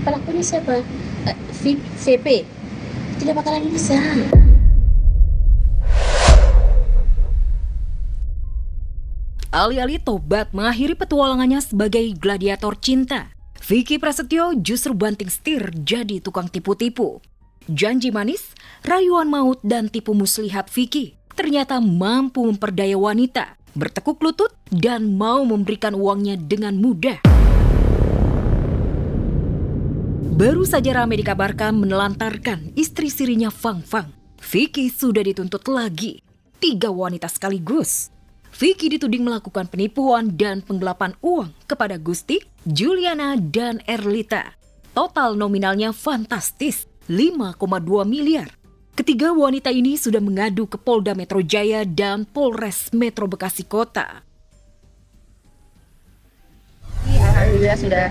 pelakunya siapa? VP. Tidak bakalan bisa. Alih-alih tobat mengakhiri petualangannya sebagai gladiator cinta, Vicky Prasetyo justru banting setir jadi tukang tipu-tipu. Janji manis, rayuan maut dan tipu muslihat Vicky ternyata mampu memperdaya wanita, bertekuk lutut dan mau memberikan uangnya dengan mudah. Baru saja ramai dikabarkan menelantarkan istri sirinya Fang Fang. Vicky sudah dituntut lagi. 3 wanita sekaligus. Vicky dituding melakukan penipuan dan penggelapan uang kepada Gusti, Juliana, dan Erlita. Total nominalnya fantastis, 5,2 miliar. Ketiga wanita ini sudah mengadu ke Polda Metro Jaya dan Polres Metro Bekasi Kota. Alhamdulillah sudah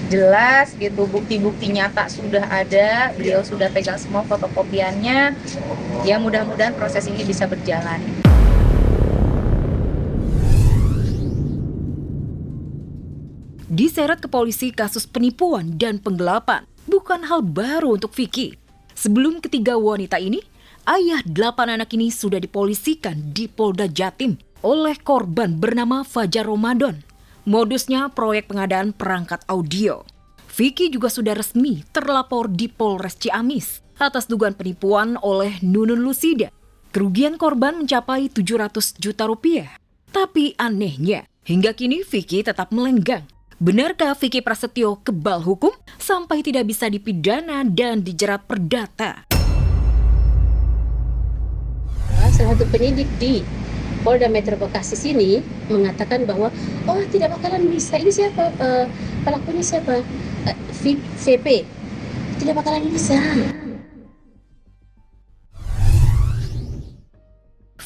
jelas gitu, bukti-bukti nyata sudah ada, beliau sudah pegang semua fotokopiannya. Ya mudah-mudahan proses ini bisa berjalan. Diseret ke polisi kasus penipuan dan penggelapan bukan hal baru untuk Vicky. Sebelum ketiga wanita ini, ayah 8 anak ini sudah dipolisikan di Polda Jatim oleh korban bernama Fajar Ramadan. Modusnya proyek pengadaan perangkat audio. Vicky juga sudah resmi terlapor di Polres Ciamis atas dugaan penipuan oleh Nunun Lusida. Kerugian korban mencapai 700 juta rupiah. Tapi anehnya, hingga kini Vicky tetap melenggang. Benarkah Vicky Prasetyo kebal hukum sampai tidak bisa dipidana dan dijerat perdata? Salah satu penyidik di Polda Metro Bekasi sini mengatakan bahwa tidak bakalan bisa. Ini siapa? Pelakunya siapa? VP. Tidak bakalan bisa.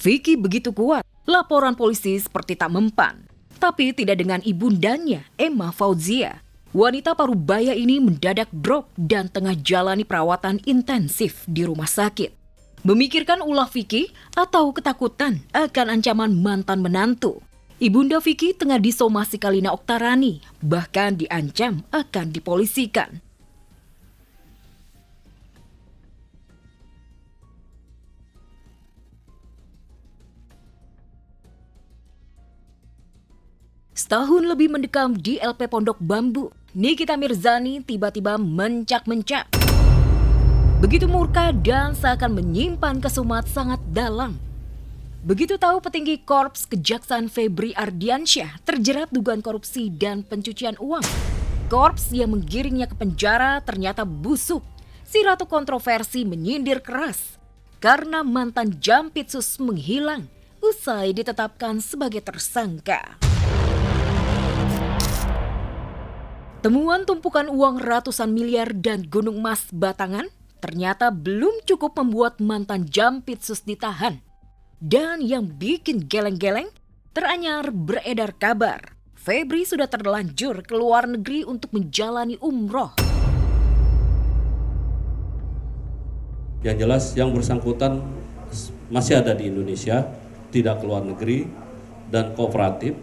Vicky begitu kuat, laporan polisi seperti tak mempan. Tapi tidak dengan ibundanya, Emma Fauzia. Wanita parubaya ini mendadak drop dan tengah jalani perawatan intensif di rumah sakit. Memikirkan ulah Vicky atau ketakutan akan ancaman mantan menantu. Ibunda Vicky tengah disomasi Kalina Oktarani, bahkan diancam akan dipolisikan. Setahun lebih mendekam di LP Pondok Bambu, Nikita Mirzani tiba-tiba mencak-mencak. Begitu murka dan seakan menyimpan kesumat sangat dalam. Begitu tahu petinggi Korps Kejaksaan Febri Ardiansyah terjerat dugaan korupsi dan pencucian uang. Korps yang menggiringnya ke penjara ternyata busuk. Si ratu kontroversi menyindir keras karena mantan Jampitsus menghilang usai ditetapkan sebagai tersangka. Temuan tumpukan uang ratusan miliar dan gunung emas batangan ternyata belum cukup membuat mantan Jampitsus ditahan. Dan yang bikin geleng-geleng, teranyar beredar kabar Febri sudah terlanjur ke luar negeri untuk menjalani umroh. Yang jelas yang bersangkutan masih ada di Indonesia, tidak ke luar negeri dan kooperatif.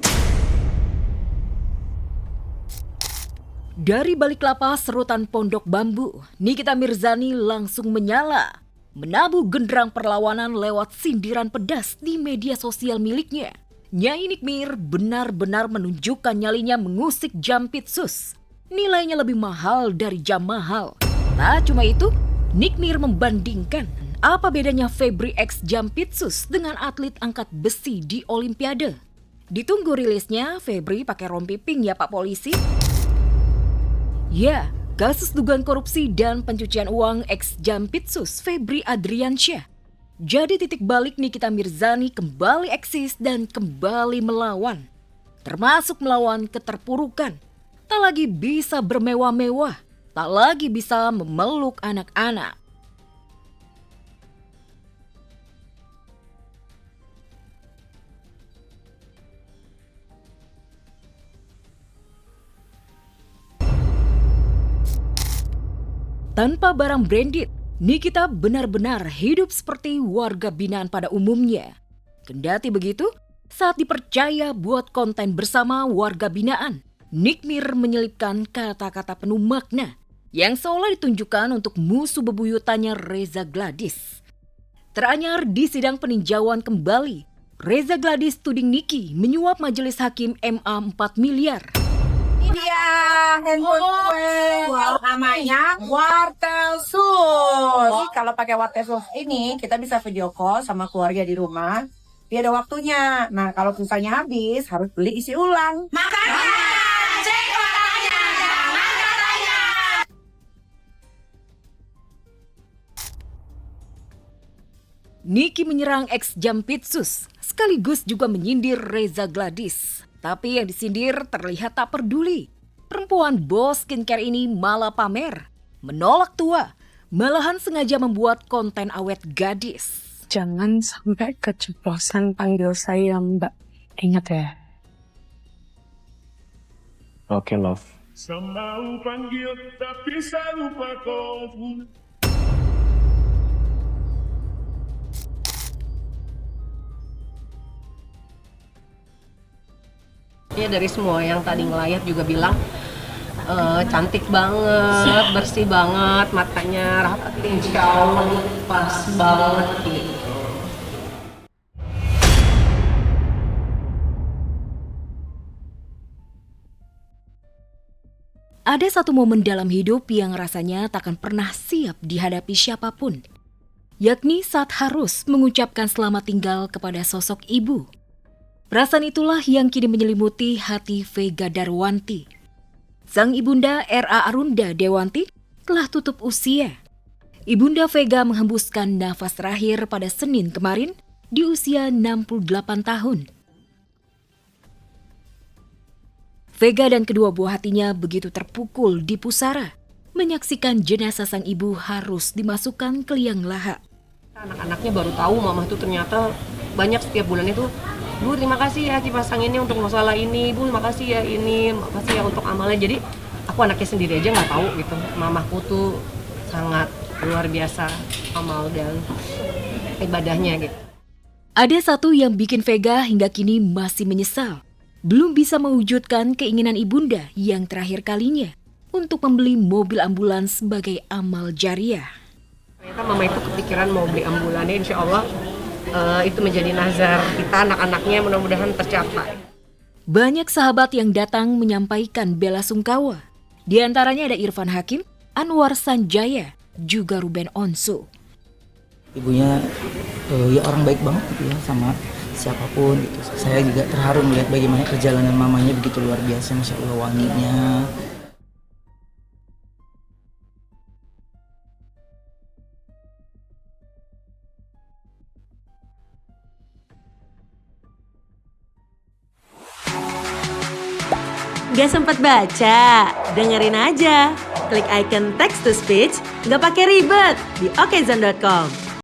Dari balik lapas serutan Pondok Bambu, Nikita Mirzani langsung menyala. Menabuh genderang perlawanan lewat sindiran pedas di media sosial miliknya. Nyai Nikmir benar-benar menunjukkan nyalinya mengusik Jampitsus. Nilainya lebih mahal dari jam mahal. Tak cuma itu, Nikmir membandingkan apa bedanya Febri X Jampitsus dengan atlet angkat besi di Olimpiade. Ditunggu rilisnya, Febri pakai rompi pink ya Pak Polisi. Ya, kasus dugaan korupsi dan pencucian uang ex-Jampitsus Febri Adriansyah. Jadi titik balik Nikita Mirzani kembali eksis dan kembali melawan. Termasuk melawan keterpurukan. Tak lagi bisa bermewah-mewah. Tak lagi bisa memeluk anak-anak. Tanpa barang branded, Nikita benar-benar hidup seperti warga binaan pada umumnya. Kendati begitu, saat dipercaya buat konten bersama warga binaan, Nikmir menyelipkan kata-kata penuh makna yang seolah ditunjukkan untuk musuh bebuyutannya Reza Gladys. Teranyar di sidang peninjauan kembali, Reza Gladys tuding Niki menyuap majelis hakim MA 4 miliar. Ini dia handphone gue. Namanya Wartel Sus. Kalau pakai Wartel Sus ini kita bisa video call sama keluarga di rumah. Dia ada waktunya. Nah kalau pulsanya habis harus beli isi ulang. Makanya cek orangnya, jangan katanya. Niki menyerang ex Jampitsus, sekaligus juga menyindir Reza Gladys. Tapi yang disindir terlihat tak peduli. Perempuan bos skincare ini malah pamer, menolak tua, malahan sengaja membuat konten awet gadis. Jangan sampai keceplosan panggil saya Mbak. Ingat ya. Oke, love. Semau panggil tapi saya lupa kau. Ya dari semua yang tadi ngelayat juga bilang cantik banget, bersih banget, matanya rapatin jauh, pas banget gitu. Ada satu momen dalam hidup yang rasanya takkan pernah siap dihadapi siapapun, yakni saat harus mengucapkan selamat tinggal kepada sosok ibu. Perasaan itulah yang kini menyelimuti hati Vega Darwanti. Sang ibunda R.A. Arunda Dewanti telah tutup usia. Ibunda Vega menghembuskan nafas terakhir pada Senin kemarin di usia 68 tahun. Vega dan kedua buah hatinya begitu terpukul di pusara, menyaksikan jenazah sang ibu harus dimasukkan ke liang lahat. Anak-anaknya baru tahu mama tuh ternyata banyak setiap bulan itu, Bu terima kasih ya dipasang ini untuk masalah ini, Bu makasih ya ini, makasih ya untuk amalnya. Jadi aku anaknya sendiri aja nggak tahu gitu, mamaku tuh sangat luar biasa amal dan ibadahnya gitu. Ada satu yang bikin Vega hingga kini masih menyesal, belum bisa mewujudkan keinginan ibunda yang terakhir kalinya untuk membeli mobil ambulans sebagai amal jariah. Ternyata mama itu kepikiran mau beli ambulannya, insya Allah itu menjadi nazar kita anak-anaknya, mudah-mudahan tercapai. Banyak sahabat yang datang menyampaikan bela sungkawa. Di antaranya ada Irfan Hakim, Anwar Sanjaya, juga Ruben Onsu. Ibunya ya orang baik banget gitu ya sama siapapun gitu. Saya juga terharu melihat bagaimana perjalanan mamanya begitu luar biasa, Masya Allah wanginya. Gak sempat baca? Dengerin aja. Klik icon text to speech, gak pakai ribet di okezone.com.